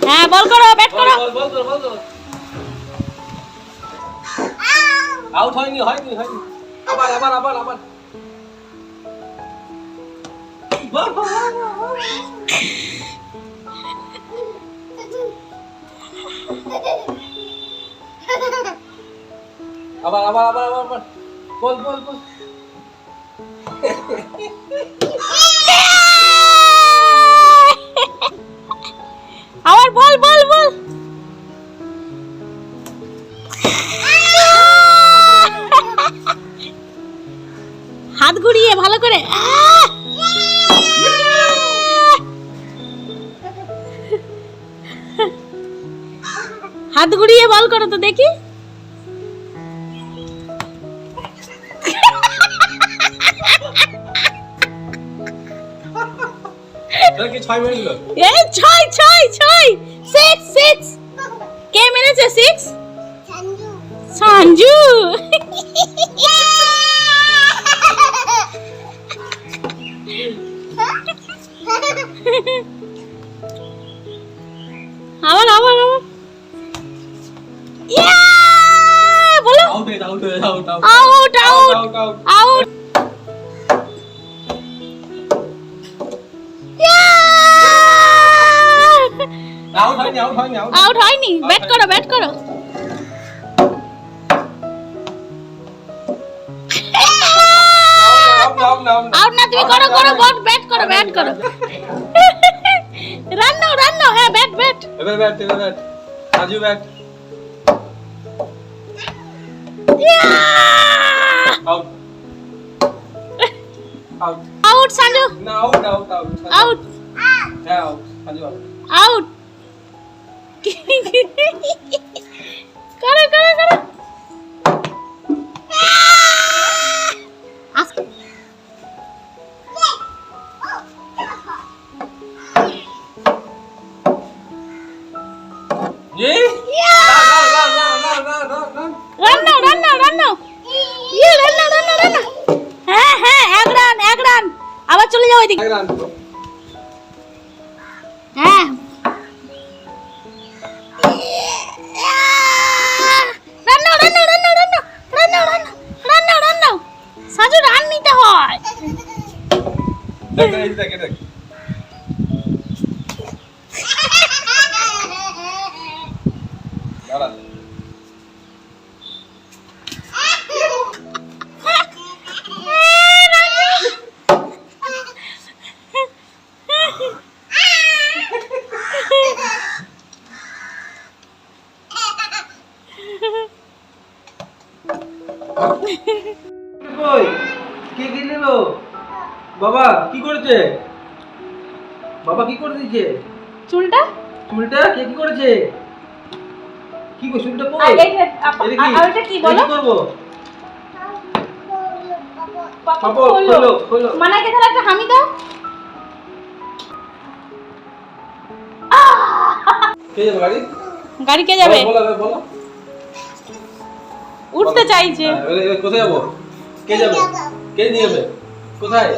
হ্যাঁ বল করো, ব্যাট করো। বল করো। আউট হয়নি। আবার। আবার। বল। আবার বল। হাত ঘুরিয়ে ভালো করে। হাত ঘুরিয়ে বল করো তো দেখি। কি 6 মেরে দিল? এই 6 6 কে মেরেছে 6? সঞ্জু। আবার ইয়া বলো। আউট। আউট হয়নি। ব্যাট করো। আউট না, তুমি করো বল। ব্যাট করো। রান নাও। হ্যাঁ ব্যাট। এবার bat. Raju bat. Out Sanju. না আউট। আউট। হ্যাঁ আউট। সঞ্জু আউট। করো। রান নাও। হ্যাঁ এক রান। আবার চলে যাও ওইদিকে। হ্যাঁ রান নাও। সাজু রান নিতে হয়। দেখ। কে দিল? বাবা কি করেছে? বাবা কি করে দিয়েছে? চুলটা কে কি করেছে? কি গো চুলটা কই? এটা কি বলো? কি করব? পাপা খোলো। মানাকে তাহলে একটা হামি দাও। কে যাবে গাড়ি কে যাবে? বলো। উঠতে চাইছে। কোথায় যাবো? কে যাবে? কে নিয়ে যাবে? কোথায়?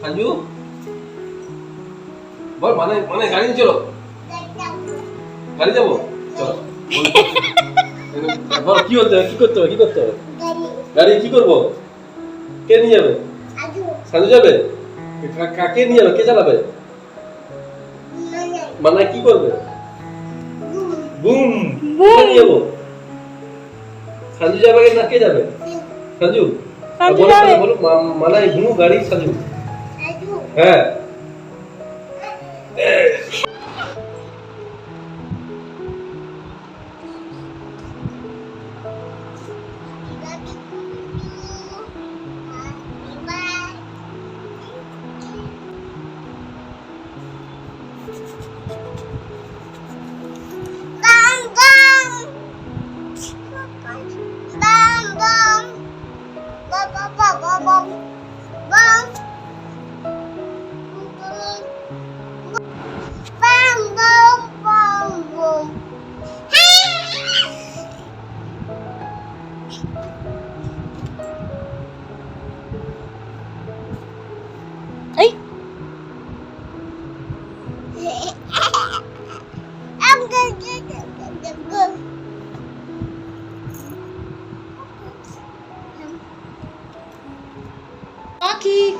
সঞ্জু বল। মানে গাড়ি চলো। গাড়ি যাবো চলো। বল কি করতে হবে? গাড়ি কি করবো? কে নিয়ে যাবে? সঞ্জু যাবে। কাকে নিয়ে যাবে? কে চালাবে? মানে কি করবে? বুম নিয়ে যাবো। সঞ্জু যাবে না কে যাবে? সঞ্জু বলো। মানাই ভুনু গাড়ি সঞ্জু। হ্যাঁ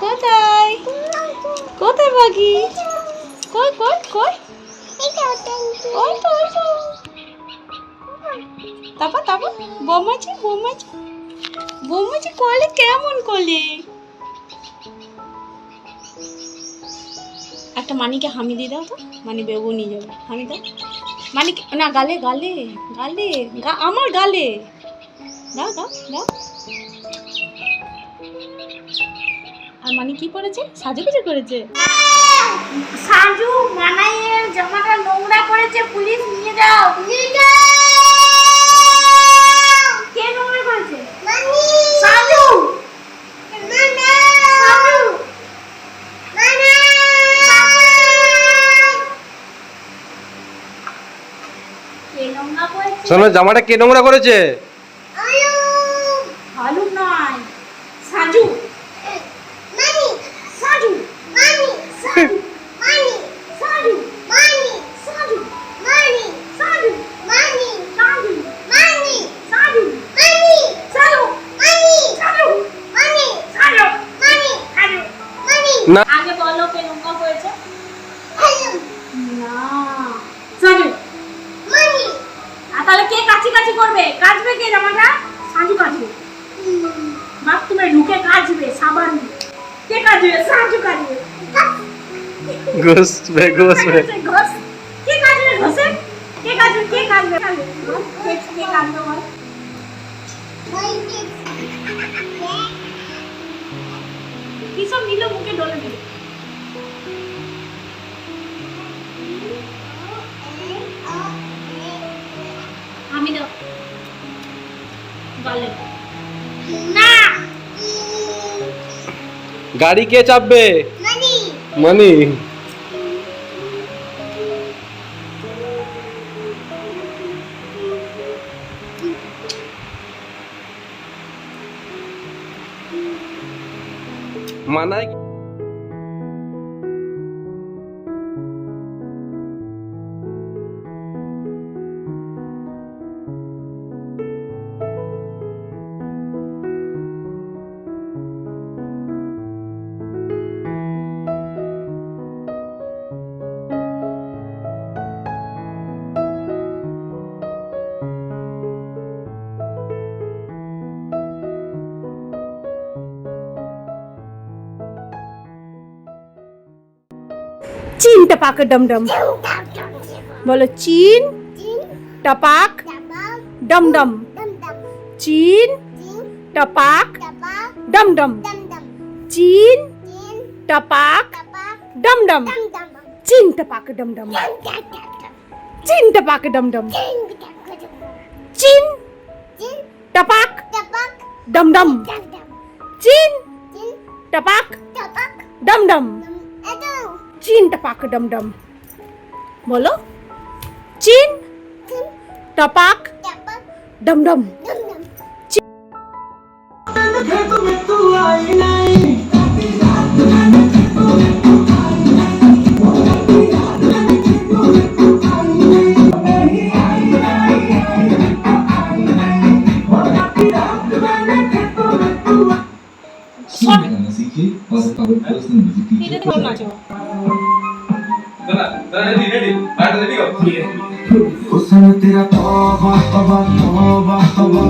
কোথায় কোথায় পাখি? কই কই কই? ওই তো ওই তো। তারপর তারপর বোমাচি বোমাচি বোমাচি কোলে কেমন কোলে? একটা মানিকে হামি দিয়ে দাও তো, মানি বেবু নিয়ে যাবে। হামি দাও মানিক, না গালে গালে গালে আমার গালে দাও দাও দাও। আর মানি কি করেছে? সাজুগুজু করেছে। সাজু মানাইয়ের জামাটা নোংরা করেছে, পুলিশ নিয়ে যাও। কে নোংরা করেছে? সাজু। শোনো, জামাটা কে নোংরা করেছে? আলু নয়, সাজু। সাজু সাজু সাজু সাজু সাজু সাজু সাজু না, আগে বলো কে নোংরা করেছে? না সাজু। আর তাহলে কে কাচি কাচি করবে? কাচবে কে জামাটা? সাজু কাচবে। বাথরুমে ঢুকে কাচবে সাবান দিয়ে। কে কাচবে? সাজু কাচবে। ঘষবে ঘষবে। ঘষ। কে কাচবে? ঘষে। কে কাচবে? কে কাচবে? কে কাচবে বল? কি সব নিল মুখে ডলে দিল। আমি দাও গালে। না, গাড়ি কে চাপবে? মানি। মানায় চিন টপাক ডমডম বলো। চিন টপাক ডমডম। চিন টপাক ডমডম। চিন টপাক ডমডম। চিন টপাক ডমডম। চিন টপাক ডমডম। চিন টপাক ডমডম। চিন টপাক ডমডম। চিন টপাক ডমডম বলো। চিন টপাক ডমডম। हुस्न तेरा तौबा तौबा तौबा तौबा,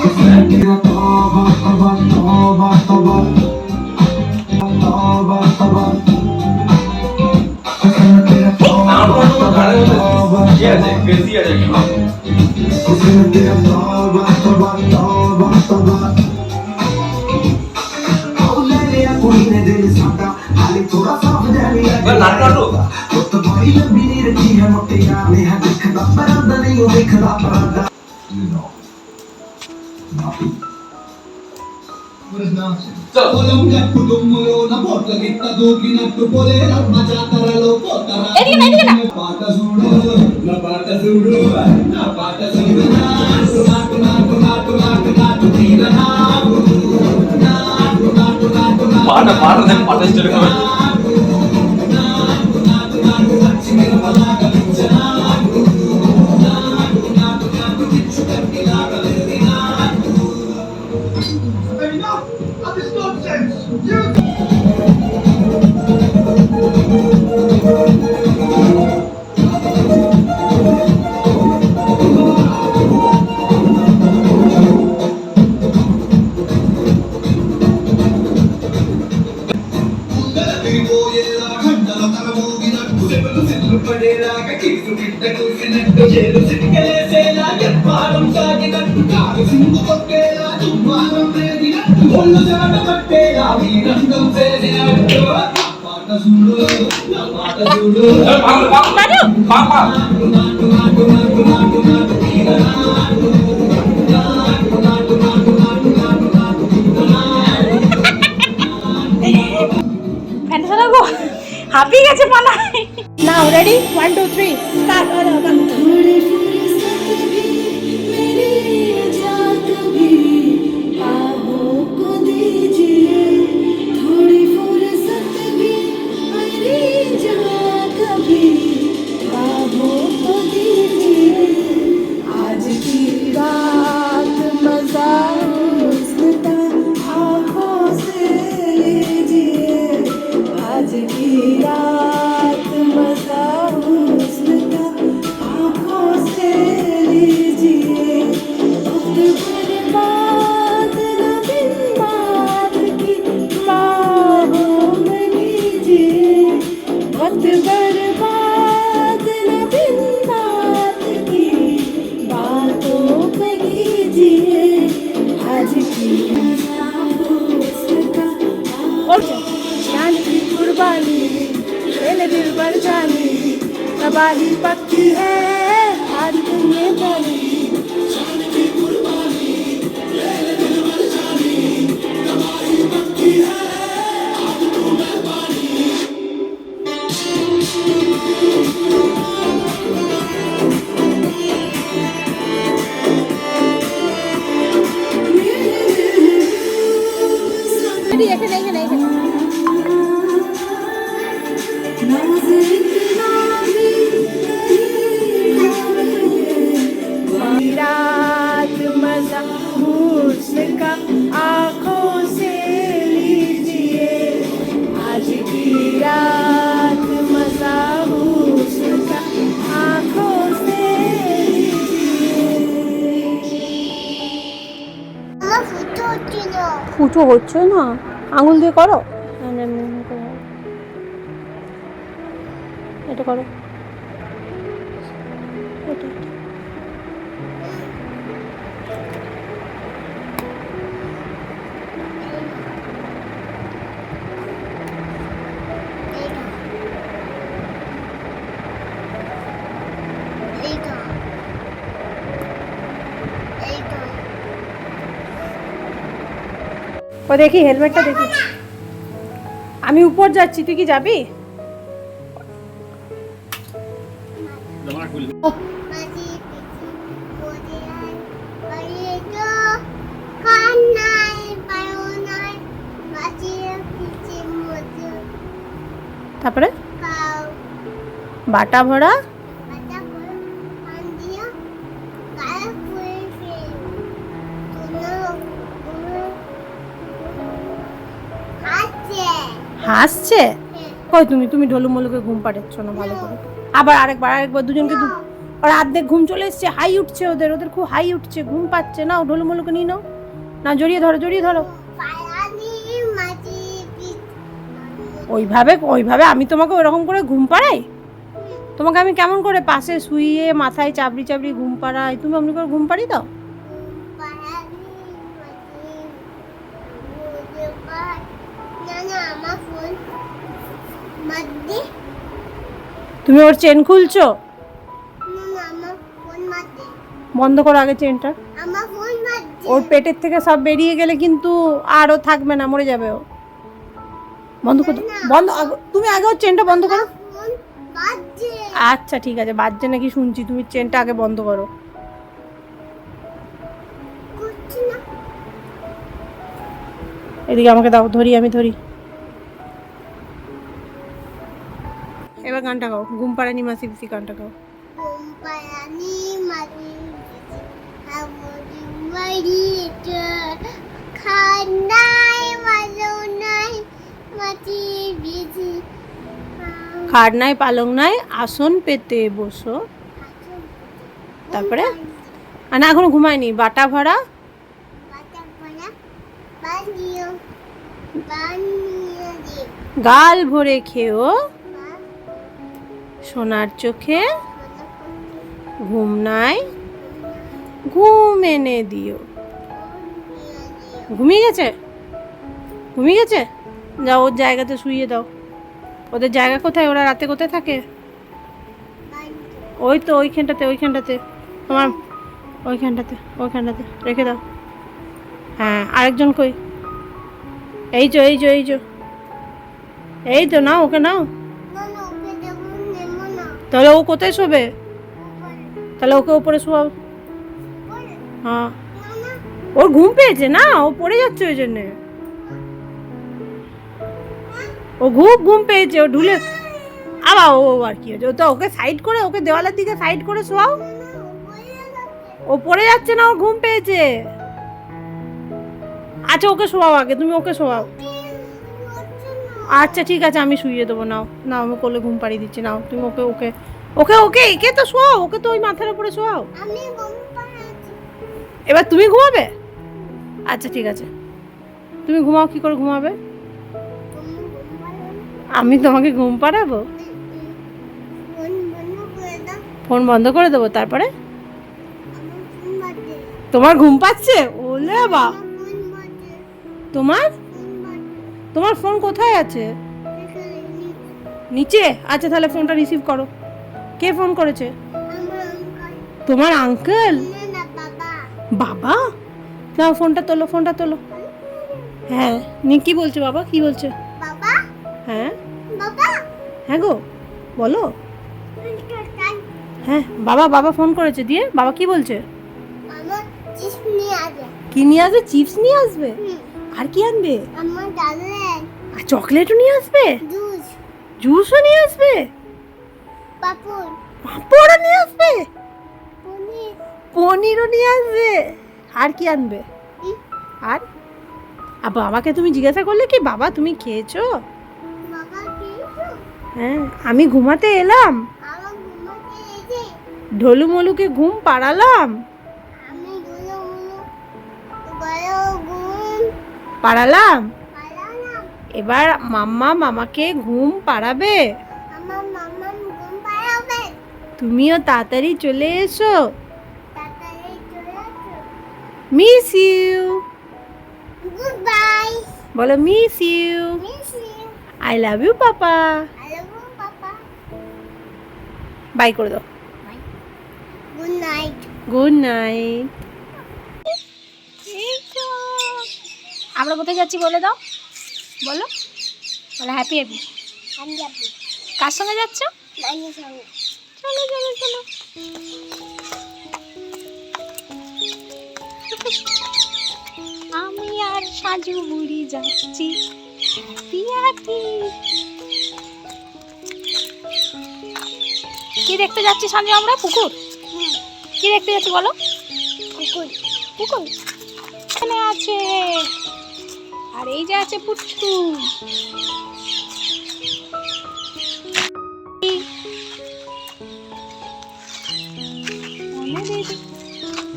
हुस्न तेरा तौबा तौबा तौबा तौबा तौबा तौबा, हुस्न तेरा तौबा तौबा तौबा, हुस्न तेरा तौबा तौबा तौबा तौबा। औले लिया कुड़ी ने दिल सादा, हाली थोड़ा सा बजा लिया। పడేలాగా కీసు పిట్ట కూసినట్టు చేరు సిటికలేసేలా చెప్పారం సాగినట్టు కారు సింగు తొక్కేలా తుమ్మారం రేగినట్టు ఒళ్ళు చెమట పట్టేలా వీరంగం చేసినట్టు నా మాట చూడు నా మాట చూడు నాటు నాటు నాటు నాటు నాటు నాటు నాటు হাঁপিয়ে গেছে পালায়। নাও রেডি 1 2 3 স্টার্ট। थोड़ी फुर्सत भी मेरी इजाज़त भी ख्वाबों को दीजिए थोड़ी फुर्सत भी मेरी इजाज़त भी ख्वाबों को दीजिए आज की रात मज़ा उसका आँखों से लीजिए आज की रात मज़ा उसका आँखों से लीजिए वक्त बर्बाद न बिन बात की बाहों में लीजिए वक्त बर्बाद न बिन बात की बातों में लीजिए आज की उसका जान की कुर्बानी मेरे दिल पर जानी तबाही पक्की है आज तुम्हें जानी जान की कुर्बानी मेरे दिल पर जानी तबाही पक्की है आज तुम्हें जानी এখানে এখানে এখানে रात मज़ा उसका आँखों से लीजिए आज की रात मज़ा उसका आँखों से लीजिए ফুটো হচ্ছে না, আঙুল দিয়ে করো, এটা করো, এটা ও দেখি হেলমেটটা দেখি। আমি উপর যাচ্ছি, তুই কি যাবি? তারপরে বাটা ভরা হাসছে। কই তুমি তুমি ঢোলু মলুকে ঘুম পাড়াচ্ছ না ভালো করে। আবার আরেকবার দুজনকে আর অর্ধেক ঘুম চলে এসছে, হাই উঠছে ওদের খুব হাই উঠছে, ঘুম পাচ্ছে না। ঢোলু মলুকে নিয়ে নাও না, জড়িয়ে ধরো। ওইভাবে আমি তোমাকে ওরকম করে ঘুম পাড়াই? তোমাকে আমি কেমন করে পাশে শুইয়ে মাথায় চাবড়ি ঘুম পাড়াই, তুমি অমনি করে ঘুম পাড়ি দাও? তুমি ওর চেন খুলছো? বন্ধ করো আগে চেনটা। ওর পেটের থেকে সব বেরিয়ে গেলে কিন্তু আর ও থাকবে না, মরে যাবে ও। বন্ধ করো, তুমি আগে ওর চেনটা বন্ধ করো। আচ্ছা ঠিক আছে, বাজছে নাকি শুনছি, তুমি চেনটা আগে বন্ধ করো। এদিকে আমাকে দাও, আমি ধরি। এবার গানটা গাও, ঘুম পাড়ানি মাসি পিসি গানটা গাও। খাট নাই পালং নাই আসন পেতে বসো। তারপরে না এখনো ঘুমায়নি। বাটা ভরা গাল ভরে খেও সোনার চোখে ঘুম নাই, ঘুম এনে দিও। ঘুমিয়ে গেছে? ঘুমিয়ে গেছে? যাও ওর জায়গাতে শুইয়ে দাও। ওদের জায়গা কোথায়? ওরা রাতে কোথায় থাকে? ওই তো ওইখানটাতে তোমার, ওইখানটাতে রেখে দাও। হ্যাঁ, আরেকজন কই? এই তো নাও, ওকে নাও। তাহলে ও কোথায় শোবে? তাহলে ওকে উপরে শোয়াও। হ্যাঁ, ওর ঘুম পেয়েছে না, ও পড়ে যাচ্ছে ওই জন্যে। ও ঘুম পেয়েছে, ও ঢুলে আবার ও আর কি হয়েছে, ও তো ওকে সাইড করে, ওকে দেওয়ালের দিকে সাইড করে শোয়াও। ও পড়ে যাচ্ছে না, ওর ঘুম পেয়েছে। আচ্ছা ওকে শোয়াও আগে, তুমি ওকে শোয়াও। আচ্ছা ঠিক আছে, আমি শুইয়ে দেবো। নাও নাও, আমি কোলে ঘুম পাড়িয়ে দিচ্ছি। নাও তুমি ওকে ওকে ওকে ওকে একে তো শোয়াও, ওকে তো ওই মাথার উপরে শোয়াও। এবার তুমি ঘুমাবে? আচ্ছা ঠিক আছে, তুমি ঘুমাও। কি করে ঘুমাবে? আমি তোমাকে ঘুম পাড়াবো? ফোন বন্ধ করে দেবো, তারপরে? তোমার ঘুম পাচ্ছে? ওলে বা, তোমার ফোন কোথায় আছে? নিচে? আচ্ছা তাহলে ফোনটা রিসিভ করো। কে ফোন করেছে? তোমার আঙ্কেল? বাবা? নাও ফোনটা তোলো। হ্যাঁ, কি বলছে বাবা? কি বলছে? হ্যাঁ হ্যাঁ গো, বলো। হ্যাঁ বাবা ফোন করেছে, দিয়ে বাবা কি বলছে? কি নিয়ে আসবে? চিপস নিয়ে আসবে? আর কি আনবে? আর চকলেটও নিয়ে আসবে? জুসও নিয়ে আসবে? পাপড়ও নিয়ে আসবে? পনিরও নিয়ে আসবে? আর কি আনবে? আর বাবাকে তুমি জিজ্ঞাসা করলে কি বাবা তুমি খেয়েছো? হ্যাঁ, আমি ঘুমাতে এলাম, ঢোলু মলুকে ঘুম পাড়ালাম। এবার মামাকে ঘুম পাড়াবে। তুমিও তাড়াতাড়ি চলে এসো। Miss you. বলো miss you. I love you papa. Bye করে দাও। Good night. আমরা কোথায় যাচ্ছি বলে দাও, বলো হ্যাপি। কার সঙ্গে যাচ্ছ? চলো। আমি আর সাজু বুড়ি যাচ্ছি কি দেখতে যাচ্ছি সঞ্জু? আমরা পুকুর। কি দেখতে যাচ্ছি বলো? পুকুর এখানে আছে, আর এই যে আছে পুচ্ছু।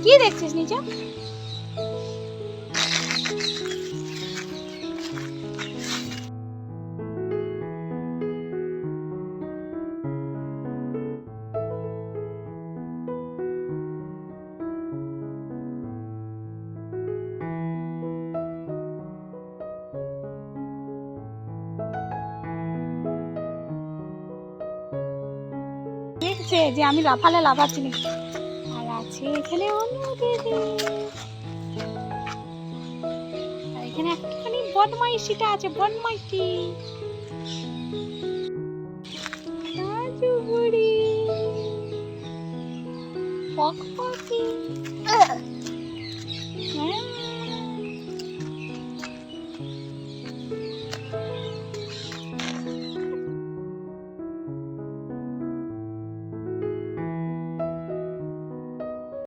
কি দেখছিস নিচে? দেখছে যে আমি লাফালে লাফাচ্ছি নাকি। আর আছে এখানে আর এখানে একটুখানি বদমাইশিটা আছে, বদমাইশি। সাজু বুড়ি পক পকি।